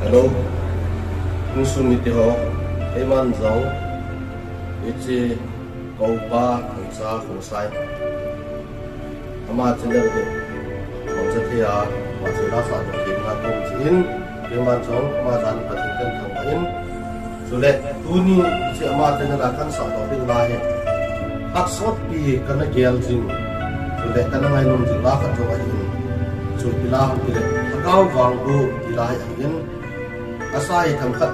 Hello, kung sumiti ho, kay man zong, iti kau pa kung sa kung say. Ama channel ko, kung sa tiya, masila sa akin na kung siin, kay man zong, ama jan patikan kang main. Sulit, tuni iti ama channel akan sa tawing lahi. Haksot pi kana gyal jing, sulit kana ngay nung jing lakat jo ayin. Sul pilahan pilit, hakaw vanggo ilahi ayin. Asai thamkat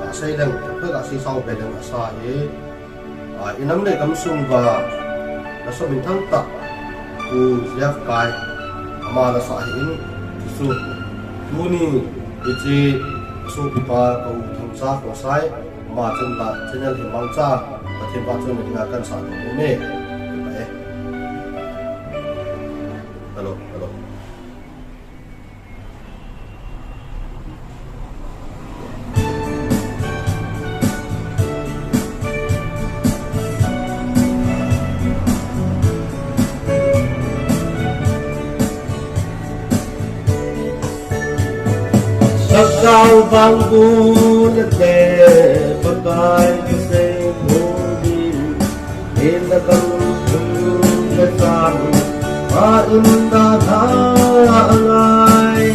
asai lang thapka asi sau pe lang asai inam le kam sung ba naso min thang ta ku left kai ama la sa hin su tuni iti su pipa ko thang sa ko sai ma chen la channel hi mang cha pathin pa chon ni kan sa ko me hello hello Sao vang buồn để pakai keseng budi ina kan kesan ma inda thangai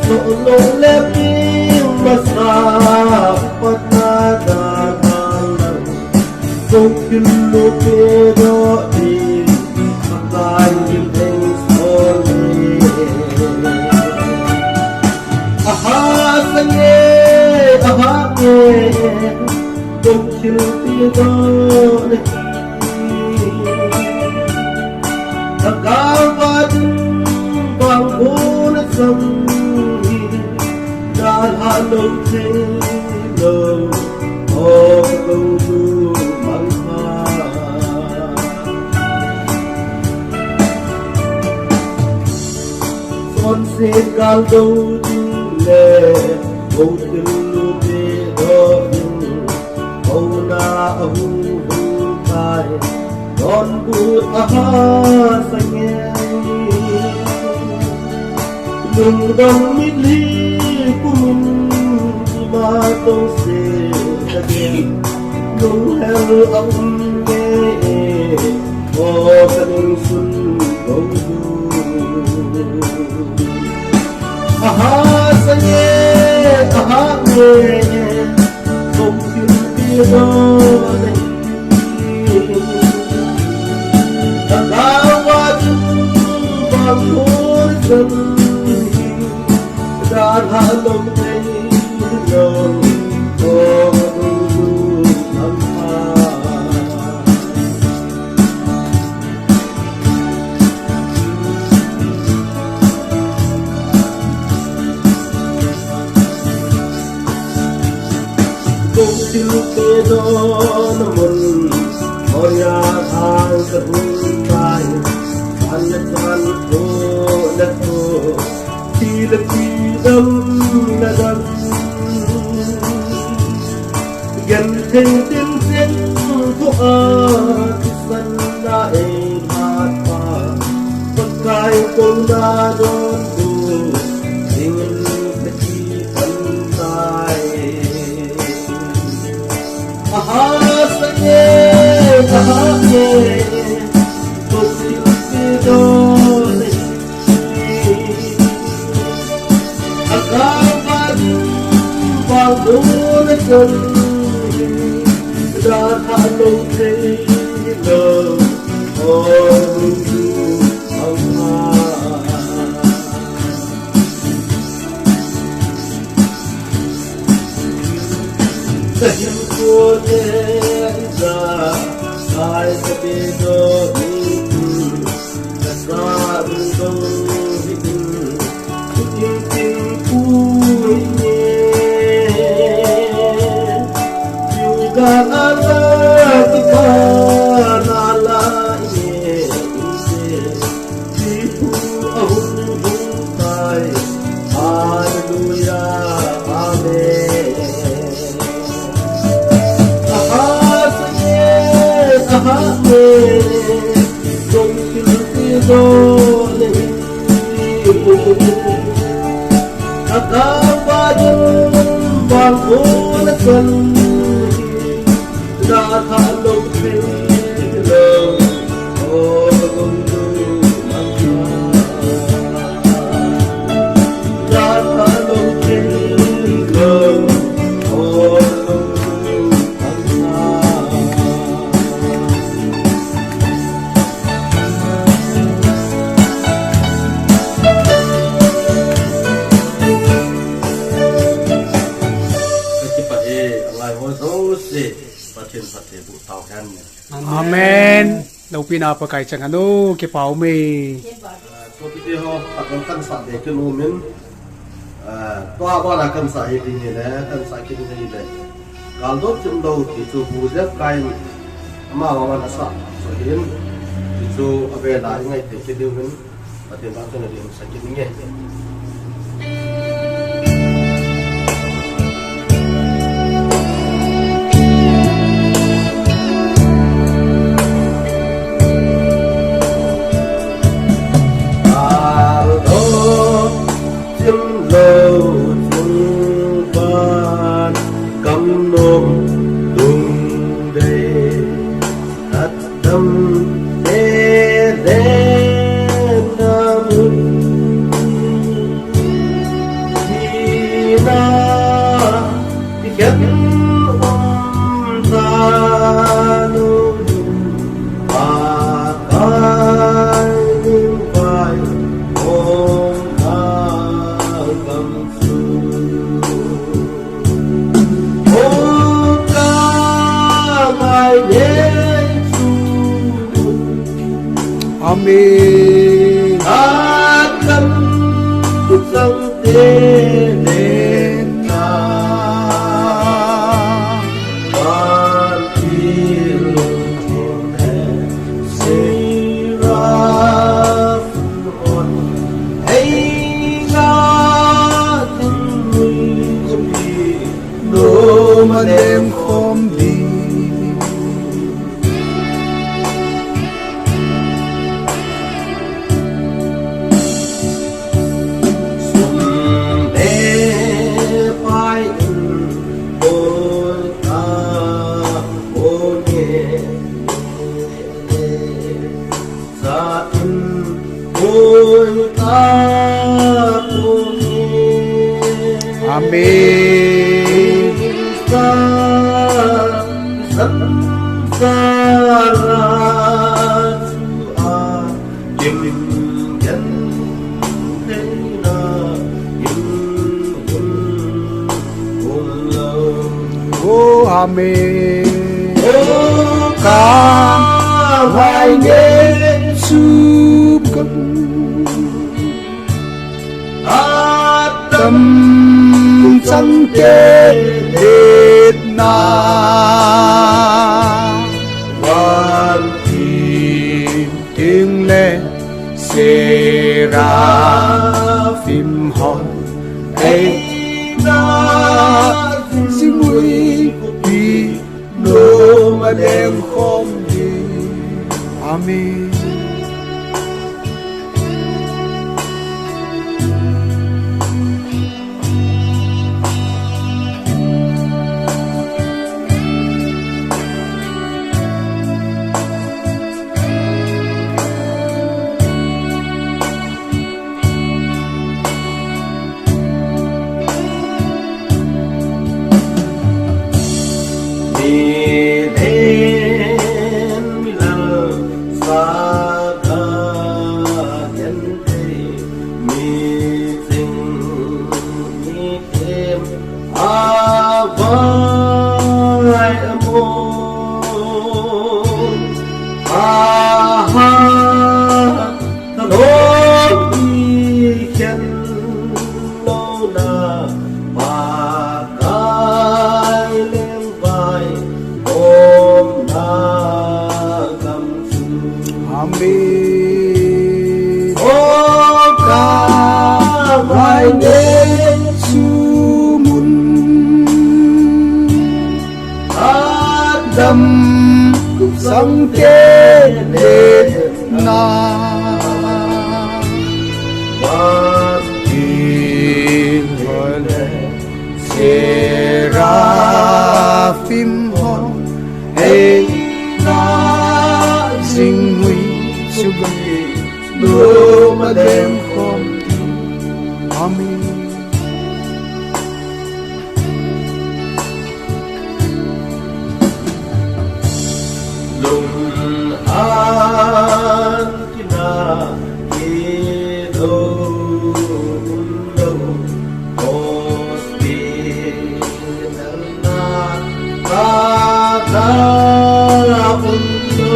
solo lepi masa patada dalam mungkin lupa di pakai Don't you feel it? The Gavadin Banguna Sami God Hallow Taylor of Guru Mangha Sunset Galdo Dile Golden na ahu kai don but aha sanye lung dong mit li kum ma to se again lung hel ang me o kanung sun go aha sanye aha me Tagawad pagmulsan dan halong tayo Don mun Moria ang sabunay Anyakan ko na ko Tilapidam na dam Ganteng tintin ko at isan na mata Pagkay kong na doon ko Tingin nakikantay Ahasanye, ahasanye, tusilidone. Agapad pagdulakan, dan halong tayo, orundu ang Sayang ko neza ay sabido itu kasarundong itu Kutintin punya juga ala kita nala ini Tipu ahun buntai Hallelujah Amen Nagkabayan bago na kan Natalog pilang o Natalog pilang o Amen. Đâu pinapakain sa ano, kipaw may. So piti ho takon kan sa de kan umin to aba na kan sa hi ni le kan sa ki ni le gal do chim do ti chu bu je kai ama ma na sa so hin ti chu abe la ngai te ki de min atin ba to na din sa ki ni nge Amen. Akan sang telena Partilone Sirafon Eigatin Mui Nomadem Khomdi Amen. Oh, amen. Ca hai nghe súp cấm tâm sang kê đệt na van tim tiếng lệ sẽ ra phim hòn ấy na xin quý vị nô mà đêm không đi amen. Sang kê đệt na van tim seraphim ho hey na dinh huy sugai do ma dem khom amen. lung an kina ki do lo hospital na ta undo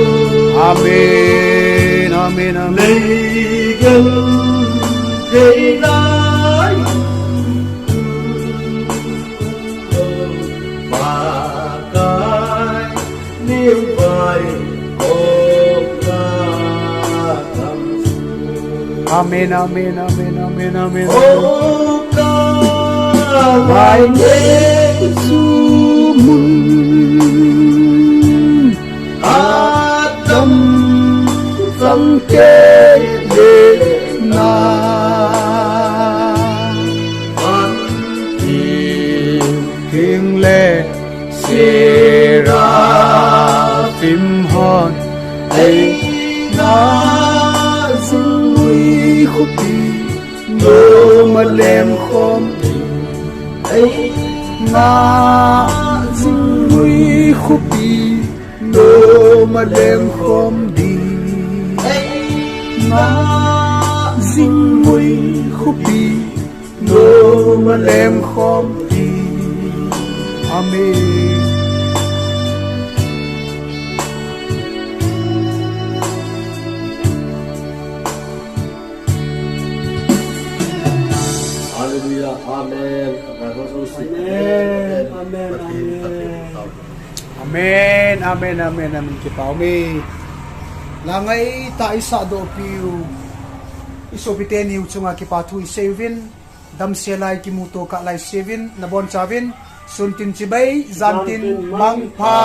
Amen, amen, amen. lấy gần thế lại và cái niềm vai ôm ta thầm Amen, amen, amen, amen, amen. ôm ta vai Giêsu mun Adam tâm kê để na an King le seraphim hon ấy na dinh huy khúc đi đô mà lem khom ấy na dinh huy khúc đi đô mà lem khom đi na dinh huy khúc đi đô mà lem khom đi. Amen. Hallelujah, Amen. Amen, amen, amen, amen. Kipaw mi. Langay ta isa do piu. Isobiten yu chunga kipathu 7. Dam selay kimuto ka lai 7 nabon 7. Suntin chibay zantin mangpa.